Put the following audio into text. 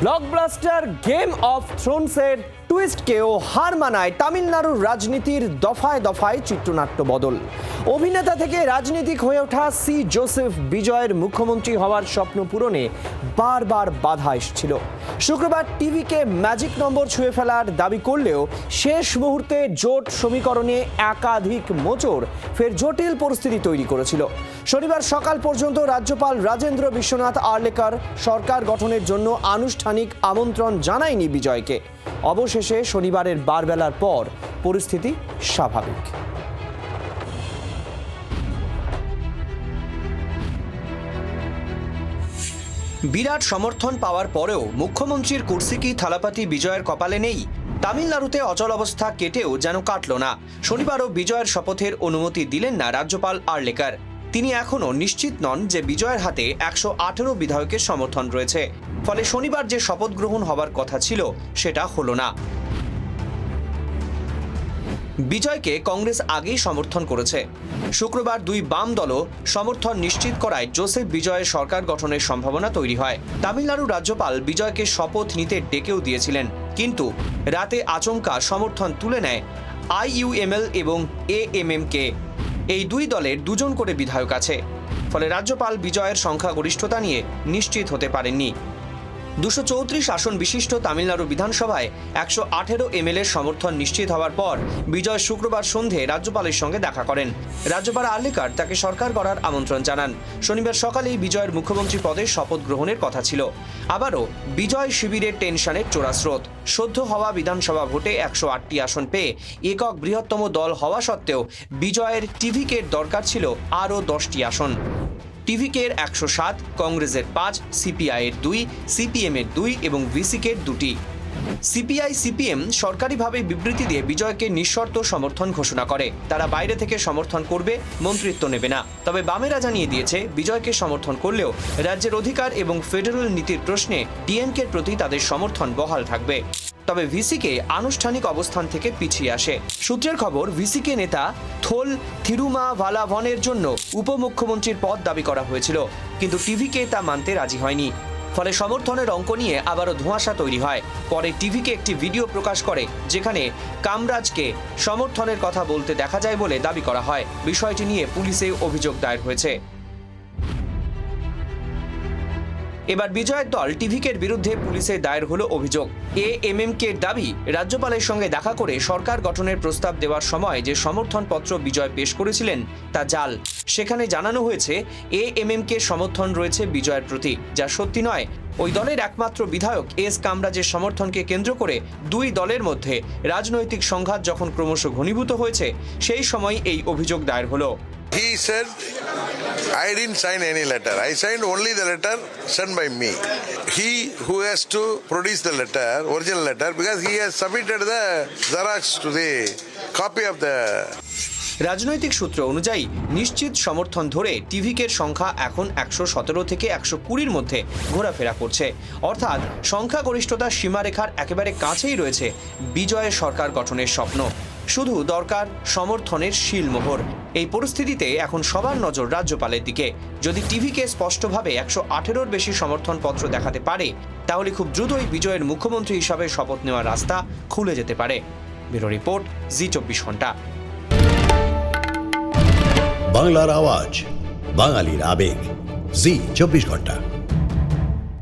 Blockbuster game of থ্রোনসের টুইস্টকেও হার মানায় তামিলনাড়ুর রাজনীতির দফায় দফায় চিত্রনাট্য বদল। অভিনেতা থেকে রাজনীতিক হয়ে ওঠা সি জোসেফ বিজয়ের মুখ্যমন্ত্রী হওয়ার স্বপ্ন পূরণে বারবার বাধা এসেছিল। শুক্রবার টিভিকে ম্যাজিক নম্বর ছুঁয়ে ফেলার দাবি করলেও শেষ মুহূর্তে জোট সমীকরণে একাধিক মোচড় ফের জটিল পরিস্থিতি তৈরি করেছিল। শনিবার সকাল পর্যন্ত রাজ্যপাল রাজেন্দ্র বিশ্বনাথ আর্লেকার সরকার গঠনের জন্য আনুষ্ঠানিক আমন্ত্রণ জানায়নি বিজয়কে। অবশেষে শনিবারের বারবেলার পর পরিস্থিতি স্বাভাবিক। বিরাট সমর্থন পাওয়ার পরেও মুখ্যমন্ত্রীর কুর্সি কি থালাপাতি বিজয়ের কপালে নেই? তামিলনাড়ুতে অচল অবস্থা কেটেও যেন কাটল না। শনিবারও বিজয়ের শপথের অনুমতি দিলেন না রাজ্যপাল আর্লেকার। তিনি এখনও নিশ্চিত নন যে বিজয়ের হাতে 118 বিধায়কের সমর্থন রয়েছে। ফলে শনিবার যে শপথ গ্রহণ হবার কথা ছিল সেটা হলো না। বিজয়কে কংগ্রেস আগেই সমর্থন করেছে। শুক্রবার দুই বাম দলও সমর্থন নিশ্চিত করায় জোসেফ বিজয়ের সরকার গঠনের সম্ভাবনা তৈরি হয়। তামিলনাড়ুর রাজ্যপাল বিজয়কে শপথ নিতে ডেকেও দিয়েছিলেন, কিন্তু রাতে আচমকা সমর্থন তুলে নেয় IUML এবং AMMকে। এই দুই দলের দুজন করে বিধায়ক আছে। ফলে রাজ্যপাল বিজয়ের সংখ্যাগরিষ্ঠতা নিয়ে নিশ্চিত হতে পারেননি। 234 আসন বিশিষ্ট তামিলনাড়ু বিধানসভায় 118 MLA সমর্থন নিশ্চিত হওয়ার পর বিজয় শুক্রবার সন্ধে রাজ্যপালের সঙ্গে দেখা করেন। রাজ্যপাল আর্লেকার তাকে সরকার গড়ার আমন্ত্রণ জানান। শনিবার সকালেই বিজয়ের মুখ্যমন্ত্রী পদে শপথ গ্রহণের কথা ছিল। আবারও বিজয় শিবিরের টেনশনের চোরাস্রোত। সদ্য হওয়া বিধানসভা ভোটে 108টি আসন পেয়ে একক বৃহত্তম দল হওয়া সত্ত্বেও বিজয়ের টিভিকের দরকার ছিল আরও 10টি আসন। টিভিকের 107, কংগ্রেসের 5, সিপিআইয়ের 2, সিপিএমের 2 এবং ভিসিকের 2টি। সিপিআই সিপিএম সরকারিভাবে বিবৃতি দিয়ে বিজয়কে নিঃশর্ত সমর্থন ঘোষণা করে। তারা বাইরে থেকে সমর্থন করবে, মন্ত্রিত্ব নেবে না। তবে বামেরা জানিয়ে দিয়েছে বিজয়কে সমর্থন করলেও রাজ্যের অধিকার এবং ফেডারেল নীতির প্রশ্নে ডিএমকের প্রতি তাদের সমর্থন বহাল থাকবে। তবে ভিসিকে আনুষ্ঠানিক অবস্থান থেকে পিছিয়ে আসে। সূত্রের খবর, ভিসিকে নেতা থোল থিরুমাভালাভনের জন্য উপমুখ্যমন্ত্রীর পদ দাবি করা হয়েছিল, কিন্তু টিভিকে তা মানতে রাজি হয়নি। ফলে সমর্থনের অঙ্ক নিয়ে আবারও ধোঁয়াশা তৈরি হয়। পরে টিভিকে একটি ভিডিও প্রকাশ করে যেখানে কামরাজকে সমর্থনের কথা বলতে দেখা যায় বলে দাবি করা হয়। বিষয়টি নিয়ে পুলিশে অভিযোগ দায়ের হয়েছে। এবার বিজয়ের দল টিভিকের বিরুদ্ধে পুলিশে দায়ের হলো অভিযোগ। AMMকের দাবি, রাজ্যপালের সঙ্গে দেখা করে সরকার গঠনের প্রস্তাব দেওয়ার সময় যে সমর্থনপত্র বিজয় পেশ করেছিলেন তা জাল। সেখানে জানানো হয়েছে AMMকে সমর্থন রয়েছে বিজয়ের প্রতি, যা সত্যি নয়। ওই দলের একমাত্র বিধায়ক S কামরাজের সমর্থনকে কেন্দ্র করে দুই দলের মধ্যে রাজনৈতিক সংঘাত যখন ক্রমশ ঘনীভূত হয়েছে, সেই সময় এই অভিযোগ দায়ের হলো। He said, I didn't sign any letter. I signed only the letter sent by me. He who has to produce the letter, original letter, because he has submitted the Xerox to the copy of the... রাজনৈতিক সূত্র অনুযায়ী নিশ্চিত সমর্থন ধরে টিভিকের সংখ্যা এখন 117 থেকে 120-র মধ্যে ঘোরাফেরা করছে। অর্থাৎ সংখ্যাগরিষ্ঠতার সীমারেখার একেবারে কাছেই রয়েছে বিজয়ের সরকার গঠনের স্বপ্ন। শুধু দরকার সমর্থনের শিলমোহর। এই পরিস্থিতিতে এখন সবার নজর রাজ্যপালের দিকে। যদি টিভিকে স্পষ্টভাবে 118-র বেশি সমর্থনপত্র দেখাতে পারে, তাহলে খুব দ্রুতই বিজয়ের মুখ্যমন্ত্রী হিসাবে শপথ নেওয়ার রাস্তা খুলে যেতে পারে। ব্যুরো রিপোর্ট, জি24 ঘন্টা। বাংলার আওয়াজ, বাঙালির আবেগ, জি24 ঘন্টা।